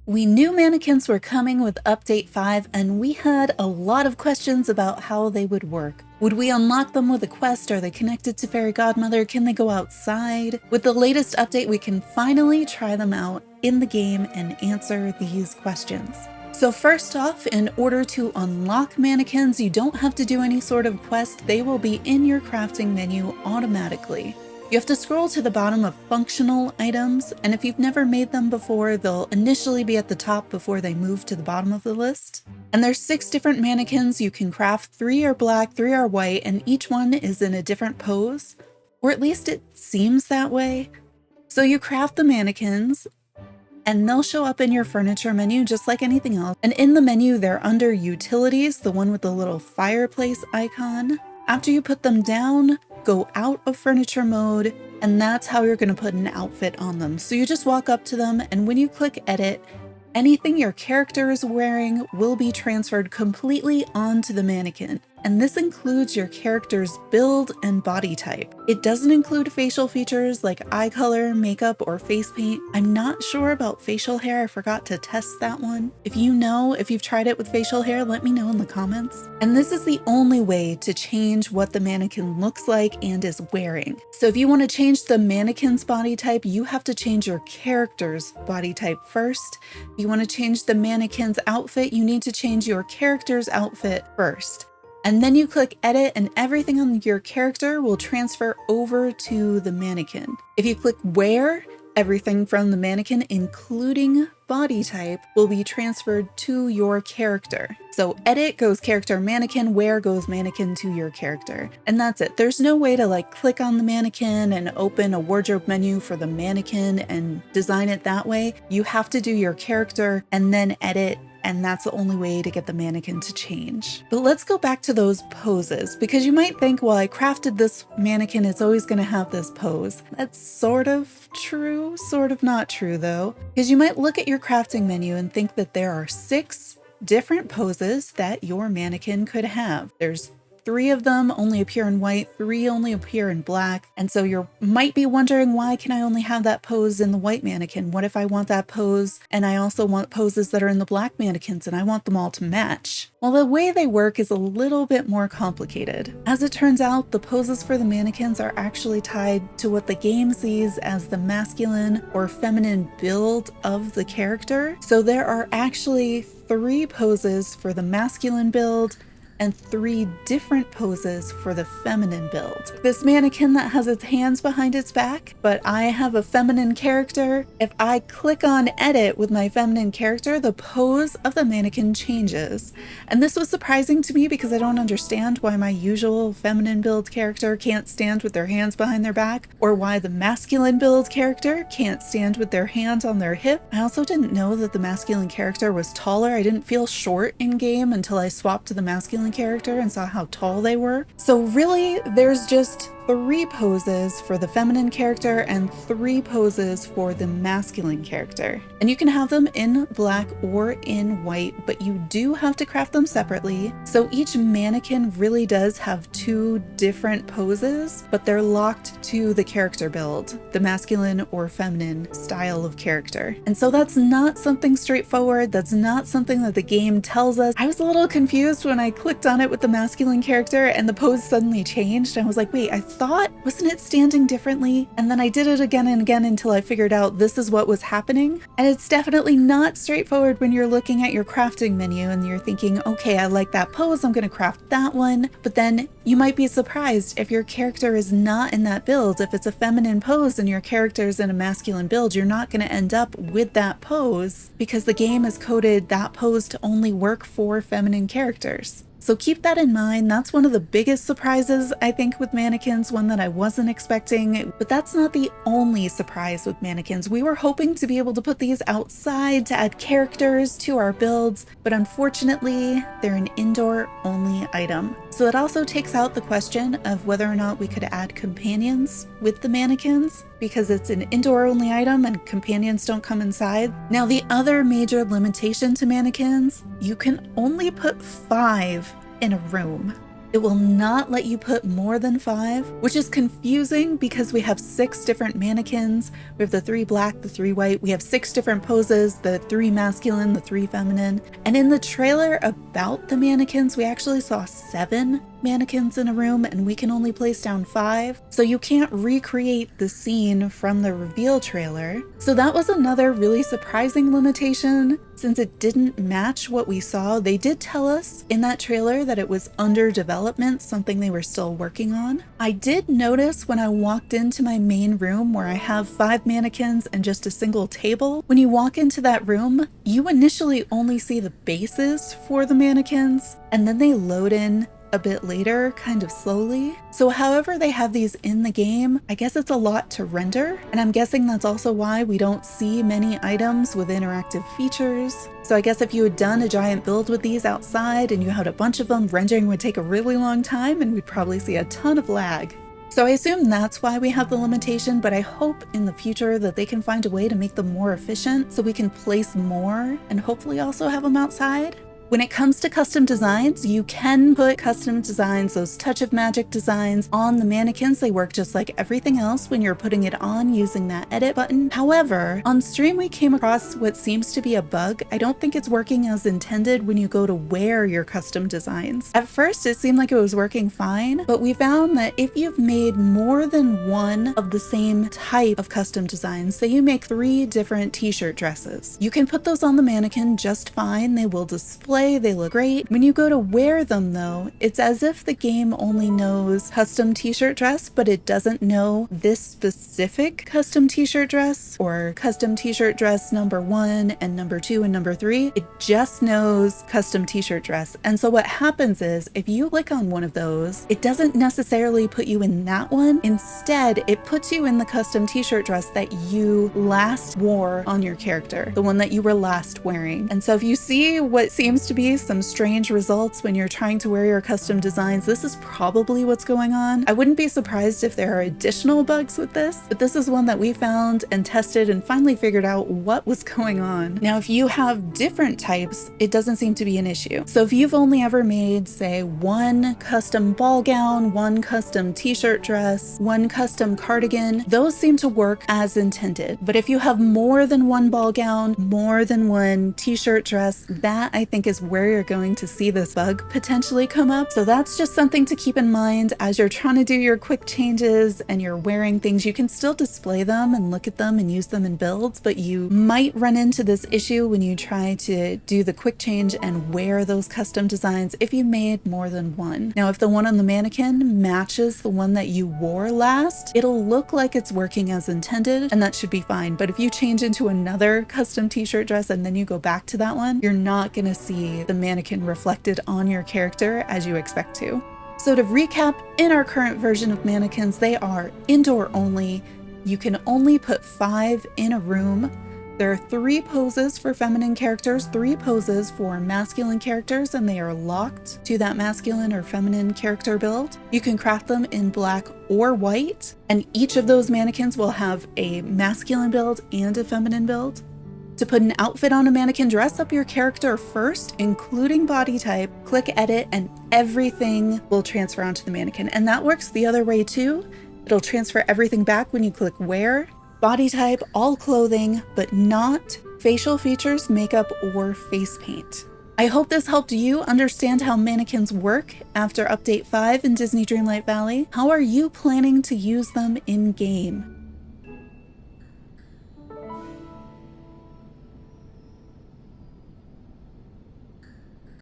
We knew Mannequins were coming with Update 5, and we had a lot of questions about how they would work. Would we unlock them with a quest? Are they connected to Fairy Godmother? Can they go outside? With the latest update, we can finally try them out in the game and answer these questions. So first off, in order to unlock Mannequins, you don't have to do any sort of quest. They will be in your crafting menu automatically. You have to scroll to the bottom of functional items, and if you've never made them before, they'll initially be at the top before they move to the bottom of the list. And there's 6 different mannequins you can craft. 3 are black, 3 are white, and each one is in a different pose, or at least it seems that way. So you craft the mannequins, and they'll show up in your furniture menu just like anything else. And in the menu, they're under utilities, the one with the little fireplace icon. After you put them down, go out of furniture mode, and that's how you're going to put an outfit on them. So you just walk up to them, and when you click edit, anything your character is wearing will be transferred completely onto the mannequin. And this includes your character's build and body type. It doesn't include facial features like eye color, makeup, or face paint. I'm not sure about facial hair. I forgot to test that one. If you know, if you've tried it with facial hair, let me know in the comments. And this is the only way to change what the mannequin looks like and is wearing. So if you want to change the mannequin's body type, you have to change your character's body type first. If you want to change the mannequin's outfit, you need to change your character's outfit first. And then you click edit and everything on your character will transfer over to the mannequin. If you click wear, everything from the mannequin, including body type, will be transferred to your character. So edit goes character mannequin, wear goes mannequin to your character. And that's it. There's no way to click on the mannequin and open a wardrobe menu for the mannequin and design it that way. You have to do your character and then edit, and that's the only way to get the mannequin to change. But let's go back to those poses, because you might think, well, I crafted this mannequin, it's always going to have this pose. That's sort of true, sort of not true though, because you might look at your crafting menu and think that there are 6 different poses that your mannequin could have. There's 3 of them only appear in white, 3 only appear in black. And so you might be wondering, why can I only have that pose in the white mannequin? What if I want that pose and I also want poses that are in the black mannequins and I want them all to match? Well, the way they work is a little bit more complicated. As it turns out, the poses for the mannequins are actually tied to what the game sees as the masculine or feminine build of the character. So there are actually 3 poses for the masculine build and 3 different poses for the feminine build. This mannequin that has its hands behind its back, but I have a feminine character. If I click on edit with my feminine character, the pose of the mannequin changes. And this was surprising to me because I don't understand why my usual feminine build character can't stand with their hands behind their back, or why the masculine build character can't stand with their hands on their hip. I also didn't know that the masculine character was taller. I didn't feel short in game until I swapped to the masculine character and saw how tall they were. So really, there's just 3 poses for the feminine character and 3 poses for the masculine character. And you can have them in black or in white, but you do have to craft them separately. So each mannequin really does have 2 different poses, but they're locked to the character build, the masculine or feminine style of character. And so that's not something straightforward. That's not something that the game tells us. I was a little confused when I clicked on it with the masculine character and the pose suddenly changed. I was like, wait, wasn't it standing differently? And then I did it again and again until I figured out this is what was happening. And it's definitely not straightforward when you're looking at your crafting menu and you're thinking, okay, I like that pose, I'm going to craft that one. But then you might be surprised if your character is not in that build. If it's a feminine pose and your character is in a masculine build, you're not going to end up with that pose because the game has coded that pose to only work for feminine characters. So keep that in mind. That's one of the biggest surprises, I think, with Mannequins, one that I wasn't expecting. But that's not the only surprise with Mannequins. We were hoping to be able to put these outside to add characters to our builds, but unfortunately, they're an indoor-only item. So it also takes out the question of whether or not we could add companions with the Mannequins, because it's an indoor-only item and companions don't come inside. Now, the other major limitation to Mannequins, you can only put 5 in a room. It will not let you put more than 5, which is confusing because we have 6 different mannequins. We have the 3 black, the 3 white. We have 6 different poses, the 3 masculine, the 3 feminine. And in the trailer about the mannequins, we actually saw 7 mannequins in a room and we can only place down 5. So you can't recreate the scene from the reveal trailer. So that was another really surprising limitation since it didn't match what we saw. They did tell us in that trailer that it was under development, something they were still working on. I did notice when I walked into my main room where I have 5 mannequins and just a single table, when you walk into that room, you initially only see the bases for the mannequins and then they load in a bit later, kind of slowly. So however they have these in the game, I guess it's a lot to render, and I'm guessing that's also why we don't see many items with interactive features. So I guess if you had done a giant build with these outside and you had a bunch of them, rendering would take a really long time and we'd probably see a ton of lag. So I assume that's why we have the limitation, but I hope in the future that they can find a way to make them more efficient so we can place more and hopefully also have them outside. When it comes to custom designs, you can put custom designs, those touch of magic designs, on the mannequins. They work just like everything else when you're putting it on using that edit button. However, on stream we came across what seems to be a bug. I don't think it's working as intended when you go to wear your custom designs. At first it seemed like it was working fine, but we found that if you've made more than one of the same type of custom designs, say you make 3 different t-shirt dresses, you can put those on the mannequin just fine. They will display, they look great. When you go to wear them though, it's as if the game only knows custom t-shirt dress, but it doesn't know this specific custom t-shirt dress or custom t-shirt dress number 1 and number 2 and number 3. It just knows custom t-shirt dress. And so what happens is if you click on one of those, it doesn't necessarily put you in that one. Instead, it puts you in the custom t-shirt dress that you last wore on your character, the one that you were last wearing. And so if you see what seems to be some strange results when you're trying to wear your custom designs, this is probably what's going on. I wouldn't be surprised if there are additional bugs with this, but this is one that we found and tested and finally figured out what was going on. Now, if you have different types, it doesn't seem to be an issue. So if you've only ever made, say, 1 custom ball gown, 1 custom t-shirt dress, 1 custom cardigan, those seem to work as intended. But if you have more than 1 ball gown, more than 1 t-shirt dress, that I think is where you're going to see this bug potentially come up. So that's just something to keep in mind as you're trying to do your quick changes and you're wearing things. You can still display them and look at them and use them in builds, but you might run into this issue when you try to do the quick change and wear those custom designs if you made more than 1. Now, if the one on the mannequin matches the one that you wore last, it'll look like it's working as intended and that should be fine. But if you change into another custom t-shirt dress and then you go back to that one, you're not going to see the mannequin reflected on your character as you expect to. So to recap, in our current version of mannequins, they are indoor only. You can only put 5 in a room. There are 3 poses for feminine characters, 3 poses for masculine characters, and they are locked to that masculine or feminine character build. You can craft them in black or white, and each of those mannequins will have a masculine build and a feminine build. To put an outfit on a mannequin, dress up your character first, including body type, click edit, and everything will transfer onto the mannequin. And that works the other way too. It'll transfer everything back when you click wear. Body type, all clothing, but not facial features, makeup, or face paint. I hope this helped you understand how mannequins work after Update 5 in Disney Dreamlight Valley. How are you planning to use them in game?